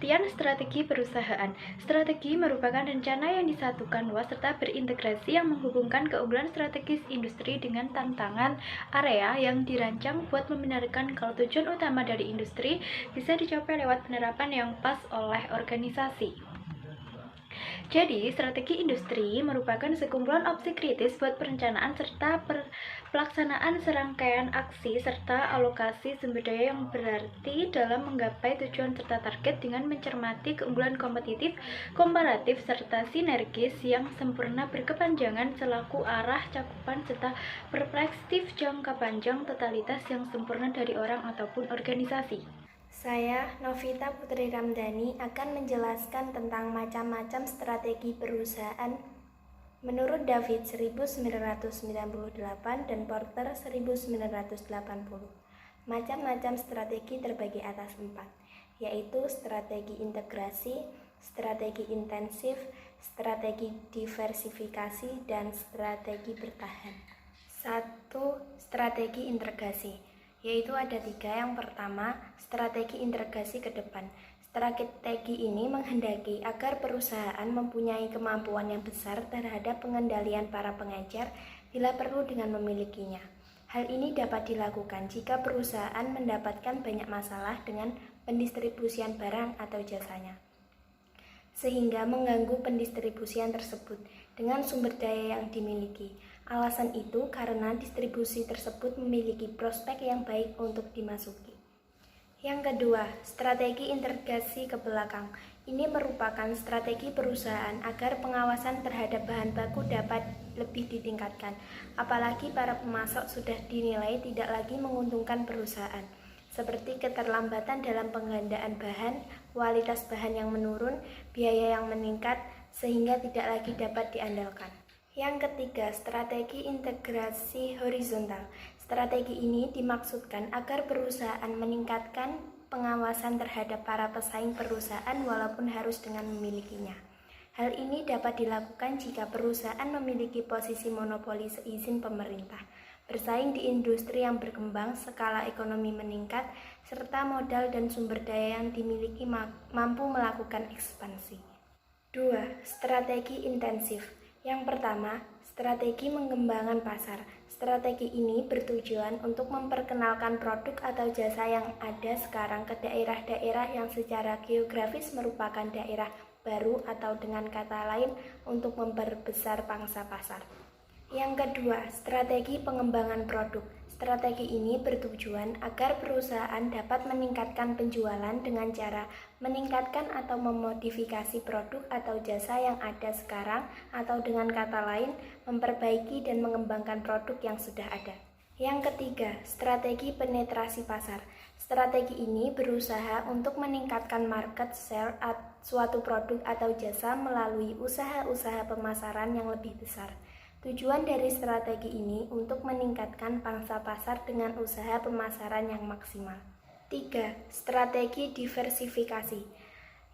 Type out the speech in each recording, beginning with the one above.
Pengertian strategi perusahaan. Strategi merupakan rencana yang disatukan luas serta berintegrasi yang menghubungkan keunggulan strategis industri dengan tantangan area yang dirancang buat membenarkan kalau tujuan utama dari industri bisa dicapai lewat penerapan yang pas oleh organisasi. Jadi, strategi industri merupakan sekumpulan opsi kritis buat perencanaan serta pelaksanaan serangkaian aksi serta alokasi sumber daya yang berarti dalam menggapai tujuan serta target dengan mencermati keunggulan kompetitif, komparatif, serta sinergis yang sempurna berkepanjangan selaku arah cakupan serta perspektif jangka panjang totalitas yang sempurna dari orang ataupun organisasi. Saya, Novita Putri Ramdhani, akan menjelaskan tentang macam-macam strategi perusahaan menurut David 1998 dan Porter 1980. Macam-macam strategi terbagi atas 4, yaitu strategi integrasi, strategi intensif, strategi diversifikasi, dan strategi bertahan. 1. Strategi integrasi, yaitu ada 3. Yang pertama, strategi integrasi ke depan. Strategi ini menghendaki agar perusahaan mempunyai kemampuan yang besar terhadap pengendalian para pengecer bila perlu dengan memilikinya. Hal ini dapat dilakukan jika perusahaan mendapatkan banyak masalah dengan pendistribusian barang atau jasanya, sehingga mengganggu pendistribusian tersebut dengan sumber daya yang dimiliki. Alasan itu karena distribusi tersebut memiliki prospek yang baik untuk dimasuki. Yang kedua, strategi integrasi ke belakang. Ini merupakan strategi perusahaan agar pengawasan terhadap bahan baku dapat lebih ditingkatkan, apalagi para pemasok sudah dinilai tidak lagi menguntungkan perusahaan, seperti keterlambatan dalam penggandaan bahan, kualitas bahan yang menurun, biaya yang meningkat, sehingga tidak lagi dapat diandalkan. Yang ketiga, strategi integrasi horizontal. Strategi ini dimaksudkan agar perusahaan meningkatkan pengawasan terhadap para pesaing perusahaan walaupun harus dengan memilikinya. Hal ini dapat dilakukan jika perusahaan memiliki posisi monopoli seizin pemerintah, bersaing di industri yang berkembang, skala ekonomi meningkat, serta modal dan sumber daya yang dimiliki mampu melakukan ekspansi. 2. Strategi intensif. Yang pertama, strategi pengembangan pasar. Strategi ini bertujuan untuk memperkenalkan produk atau jasa yang ada sekarang ke daerah-daerah yang secara geografis merupakan daerah baru atau dengan kata lain untuk memperbesar pangsa pasar. Yang kedua, strategi pengembangan produk. Strategi ini bertujuan agar perusahaan dapat meningkatkan penjualan dengan cara meningkatkan atau memodifikasi produk atau jasa yang ada sekarang atau dengan kata lain, memperbaiki dan mengembangkan produk yang sudah ada. Yang ketiga, strategi penetrasi pasar. Strategi ini berusaha untuk meningkatkan market share suatu produk atau jasa melalui usaha-usaha pemasaran yang lebih besar. Tujuan dari strategi ini untuk meningkatkan pangsa pasar dengan usaha pemasaran yang maksimal. 3. Strategi diversifikasi.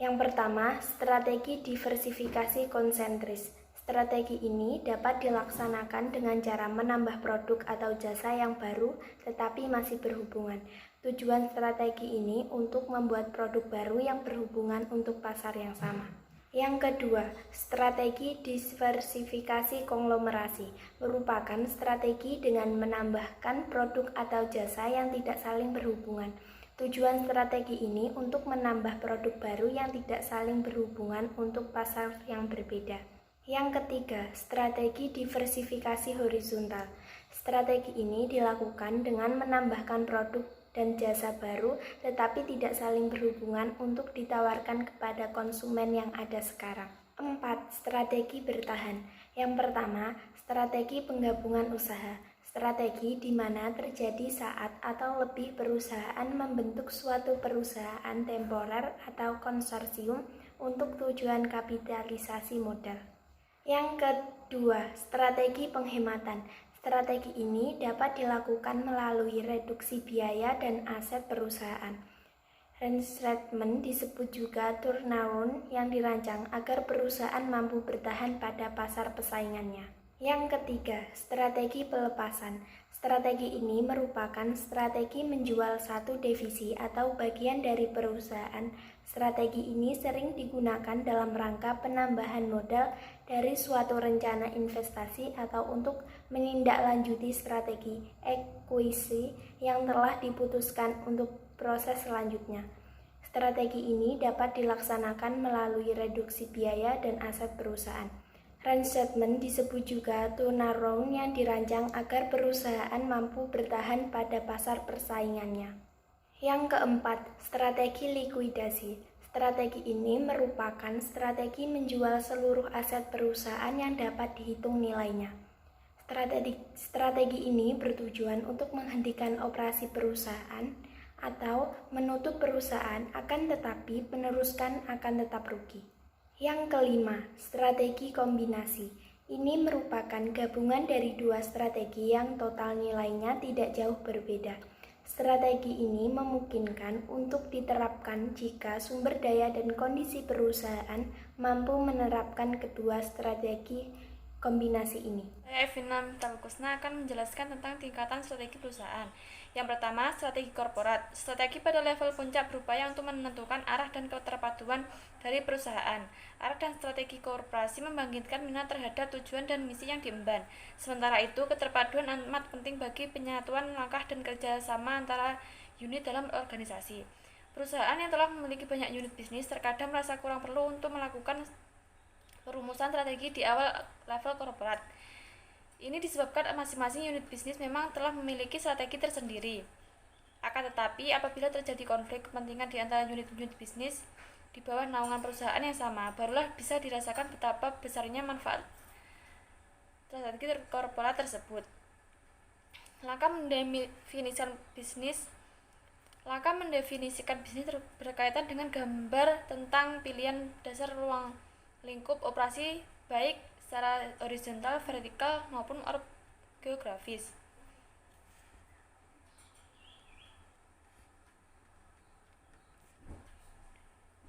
Yang pertama, strategi diversifikasi konsentris. Strategi ini dapat dilaksanakan dengan cara menambah produk atau jasa yang baru tetapi masih berhubungan. Tujuan strategi ini untuk membuat produk baru yang berhubungan untuk pasar yang sama. Yang kedua, strategi diversifikasi konglomerasi merupakan strategi dengan menambahkan produk atau jasa yang tidak saling berhubungan. Tujuan strategi ini untuk menambah produk baru yang tidak saling berhubungan untuk pasar yang berbeda. Yang ketiga, strategi diversifikasi horizontal. Strategi ini dilakukan dengan menambahkan produk dan jasa baru tetapi tidak saling berhubungan untuk ditawarkan kepada konsumen yang ada sekarang. 4. Strategi bertahan. Yang pertama, strategi penggabungan usaha. Strategi di mana terjadi saat atau lebih perusahaan membentuk suatu perusahaan temporer atau konsorsium untuk tujuan kapitalisasi modal. Yang kedua, strategi penghematan. Strategi ini dapat dilakukan melalui reduksi biaya dan aset perusahaan. Reinstatement disebut juga turnaround yang dirancang agar perusahaan mampu bertahan pada pasar pesaingannya. Yang ketiga, strategi pelepasan. Strategi ini merupakan strategi menjual satu divisi atau bagian dari perusahaan Strategi ini sering digunakan dalam rangka penambahan modal dari suatu rencana investasi atau untuk menindaklanjuti strategi ekuisi yang telah diputuskan untuk proses selanjutnya. Strategi ini dapat dilaksanakan melalui reduksi biaya dan aset perusahaan. Reinstatement disebut juga turnaround yang dirancang agar perusahaan mampu bertahan pada pasar persaingannya. Yang keempat, strategi likuidasi. Strategi ini merupakan strategi menjual seluruh aset perusahaan yang dapat dihitung nilainya. Strategi ini bertujuan untuk menghentikan operasi perusahaan atau menutup perusahaan tetapi peneruskan akan tetap rugi. Yang kelima, strategi kombinasi. Ini merupakan gabungan dari dua strategi yang total nilainya tidak jauh berbeda. Strategi ini memungkinkan untuk diterapkan jika sumber daya dan kondisi perusahaan mampu menerapkan kedua strategi kombinasi ini. Saya Evina Tamkusna akan menjelaskan tentang tingkatan strategi perusahaan. Yang pertama, strategi korporat. Strategi pada level puncak berupaya untuk menentukan arah dan keterpaduan dari perusahaan. Arah dan strategi korporasi membangkitkan minat terhadap tujuan dan misi yang diemban. Sementara itu, keterpaduan amat penting bagi penyatuan langkah dan kerjasama antara unit dalam organisasi. Perusahaan yang telah memiliki banyak unit bisnis terkadang merasa kurang perlu untuk melakukan perumusan strategi di awal level korporat. Ini disebabkan masing-masing unit bisnis memang telah memiliki strategi tersendiri. Akan tetapi, apabila terjadi konflik kepentingan di antara unit-unit bisnis di bawah naungan perusahaan yang sama, barulah bisa dirasakan betapa besarnya manfaat strategi korporat tersebut. Langkah mendefinisikan bisnis berkaitan dengan gambar tentang pilihan dasar ruang lingkup operasi baik secara horizontal, vertikal maupun geografis.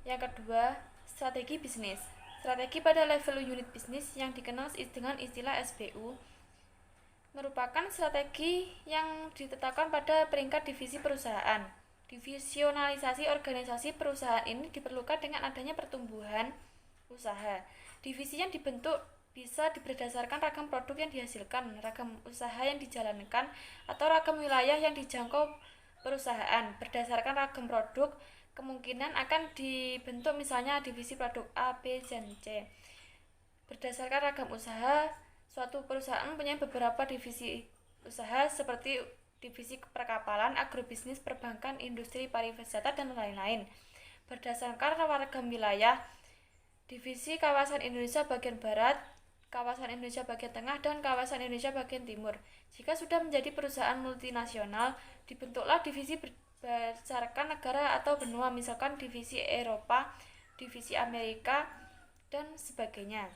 Yang kedua, strategi bisnis. Strategi pada level unit bisnis yang dikenal dengan istilah SBU merupakan strategi yang ditetapkan pada peringkat divisi perusahaan. Divisionalisasi organisasi perusahaan ini diperlukan dengan adanya pertumbuhan usaha. Divisi yang dibentuk bisa berdasarkan ragam produk yang dihasilkan, ragam usaha yang dijalankan, atau ragam wilayah yang dijangkau perusahaan. Berdasarkan ragam produk, kemungkinan akan dibentuk misalnya divisi produk A, B, dan C. Berdasarkan ragam usaha, suatu perusahaan mempunyai beberapa divisi usaha seperti divisi perkapalan, agrobisnis, perbankan, industri pariwisata, dan lain-lain. Berdasarkan ragam wilayah, divisi kawasan Indonesia bagian barat, kawasan Indonesia bagian tengah, dan kawasan Indonesia bagian timur. Jika sudah menjadi perusahaan multinasional, dibentuklah divisi berdasarkan negara atau benua, misalkan divisi Eropa, divisi Amerika, dan sebagainya.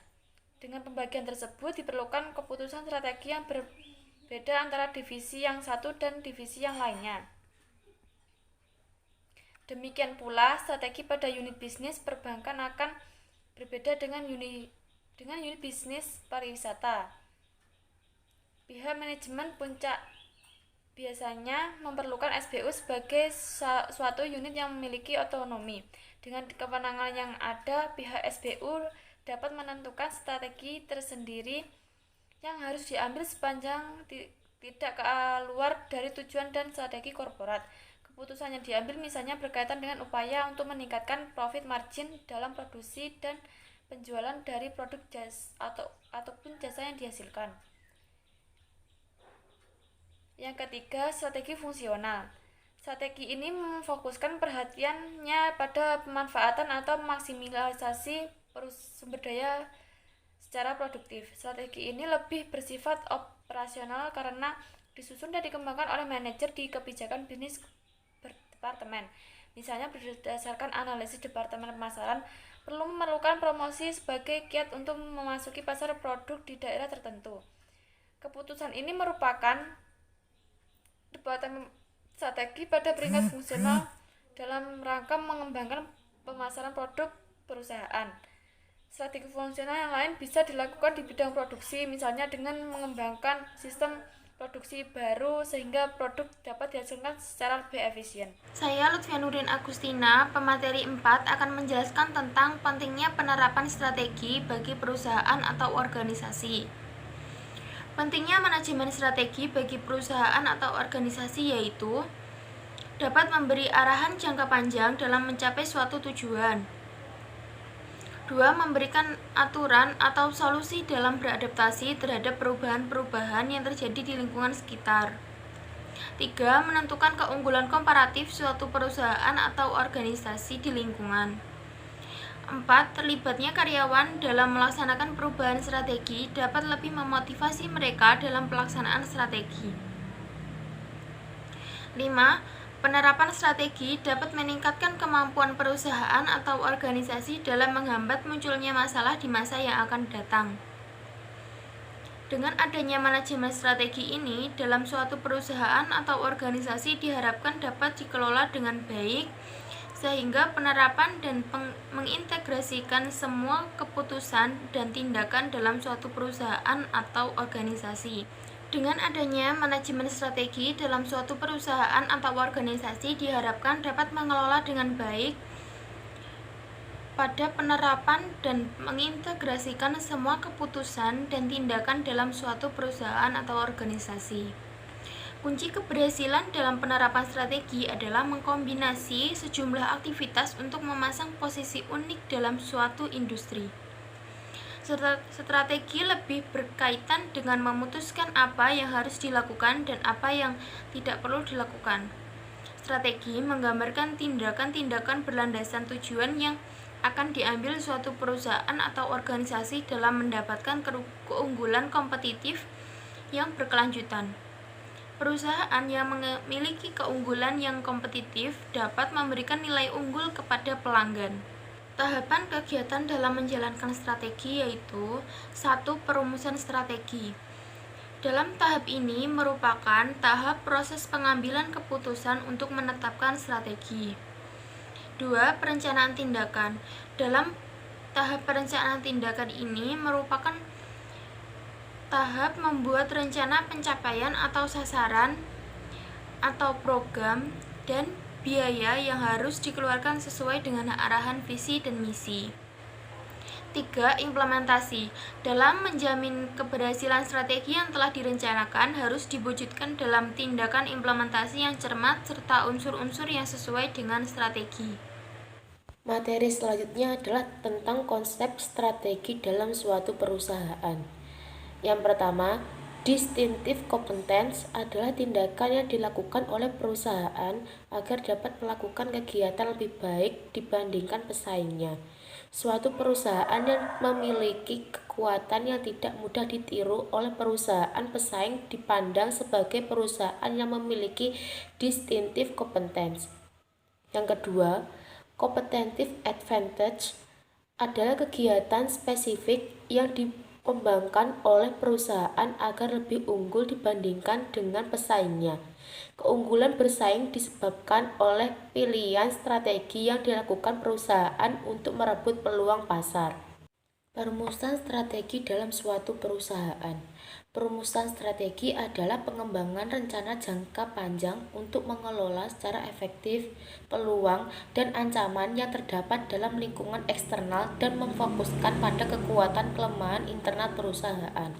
Dengan pembagian tersebut diperlukan keputusan strategi yang berbeda antara divisi yang satu dan divisi yang lainnya. Demikian pula strategi pada unit bisnis perbankan akan berbeda dengan unit bisnis pariwisata. Pihak manajemen puncak biasanya memerlukan SBU sebagai suatu unit yang memiliki otonomi. Dengan kewenangan yang ada, pihak SBU dapat menentukan strategi tersendiri yang harus diambil sepanjang tidak keluar dari tujuan dan strategi korporat. Keputusan yang diambil misalnya berkaitan dengan upaya untuk meningkatkan profit margin dalam produksi dan penjualan dari produk ataupun jasa yang dihasilkan. Yang ketiga, strategi fungsional. Strategi ini memfokuskan perhatiannya pada pemanfaatan atau maksimalisasi sumber daya secara produktif. Strategi ini lebih bersifat operasional karena disusun dan dikembangkan oleh manajer di kebijakan bisnis departemen. Misalnya berdasarkan analisis departemen pemasaran, perlu memerlukan promosi sebagai kiat untuk memasuki pasar produk di daerah tertentu. Keputusan ini merupakan departemen strategi pada peringkat fungsional dalam rangka mengembangkan pemasaran produk perusahaan. Strategi fungsional yang lain bisa dilakukan di bidang produksi, misalnya dengan mengembangkan sistem produksi baru sehingga produk dapat dihasilkan secara lebih efisien. Saya Lutfianurin Agustina, pemateri 4 akan menjelaskan tentang pentingnya penerapan strategi bagi perusahaan atau organisasi. Pentingnya manajemen strategi bagi perusahaan atau organisasi yaitu dapat memberi arahan jangka panjang dalam mencapai suatu tujuan. 2. Memberikan aturan atau solusi dalam beradaptasi terhadap perubahan-perubahan yang terjadi di lingkungan sekitar. 3. Menentukan keunggulan komparatif suatu perusahaan atau organisasi di lingkungan. 4. Terlibatnya karyawan dalam melaksanakan perubahan strategi dapat lebih memotivasi mereka dalam pelaksanaan strategi. 5. Penerapan strategi dapat meningkatkan kemampuan perusahaan atau organisasi dalam menghambat munculnya masalah di masa yang akan datang. Dengan adanya manajemen strategi ini, dalam suatu perusahaan atau organisasi diharapkan dapat dikelola dengan baik, sehingga penerapan dan mengintegrasikan semua keputusan dan tindakan dalam suatu perusahaan atau organisasi. Dengan adanya manajemen strategi dalam suatu perusahaan atau organisasi diharapkan dapat mengelola dengan baik pada penerapan dan mengintegrasikan semua keputusan dan tindakan dalam suatu perusahaan atau organisasi. Kunci keberhasilan dalam penerapan strategi adalah mengkombinasi sejumlah aktivitas untuk memasang posisi unik dalam suatu industri. Strategi lebih berkaitan dengan memutuskan apa yang harus dilakukan dan apa yang tidak perlu dilakukan. Strategi menggambarkan tindakan-tindakan berlandasan tujuan yang akan diambil suatu perusahaan atau organisasi dalam mendapatkan keunggulan kompetitif yang berkelanjutan. Perusahaan yang memiliki keunggulan yang kompetitif dapat memberikan nilai unggul kepada pelanggan. Tahapan kegiatan dalam menjalankan strategi yaitu 1. Perumusan strategi. Dalam tahap ini merupakan tahap proses pengambilan keputusan untuk menetapkan strategi. 2. Perencanaan tindakan. Dalam tahap perencanaan tindakan ini merupakan tahap membuat rencana pencapaian atau sasaran atau program dan biaya yang harus dikeluarkan sesuai dengan arahan visi dan misi. 3. Implementasi. Dalam menjamin keberhasilan strategi yang telah direncanakan harus diwujudkan dalam tindakan implementasi yang cermat serta unsur-unsur yang sesuai dengan strategi. Materi selanjutnya adalah tentang konsep strategi dalam suatu perusahaan. Yang pertama, distinctive competence adalah tindakan yang dilakukan oleh perusahaan agar dapat melakukan kegiatan lebih baik dibandingkan pesaingnya. Suatu perusahaan yang memiliki kekuatan yang tidak mudah ditiru oleh perusahaan pesaing dipandang sebagai perusahaan yang memiliki distinctive competence. Yang kedua, competitive advantage adalah kegiatan spesifik yang dikembangkan oleh perusahaan agar lebih unggul dibandingkan dengan pesaingnya. Keunggulan bersaing disebabkan oleh pilihan strategi yang dilakukan perusahaan untuk merebut peluang pasar. Perumusan strategi dalam suatu perusahaan. Perumusan strategi adalah pengembangan rencana jangka panjang untuk mengelola secara efektif peluang dan ancaman yang terdapat dalam lingkungan eksternal dan memfokuskan pada kekuatan kelemahan internal perusahaan.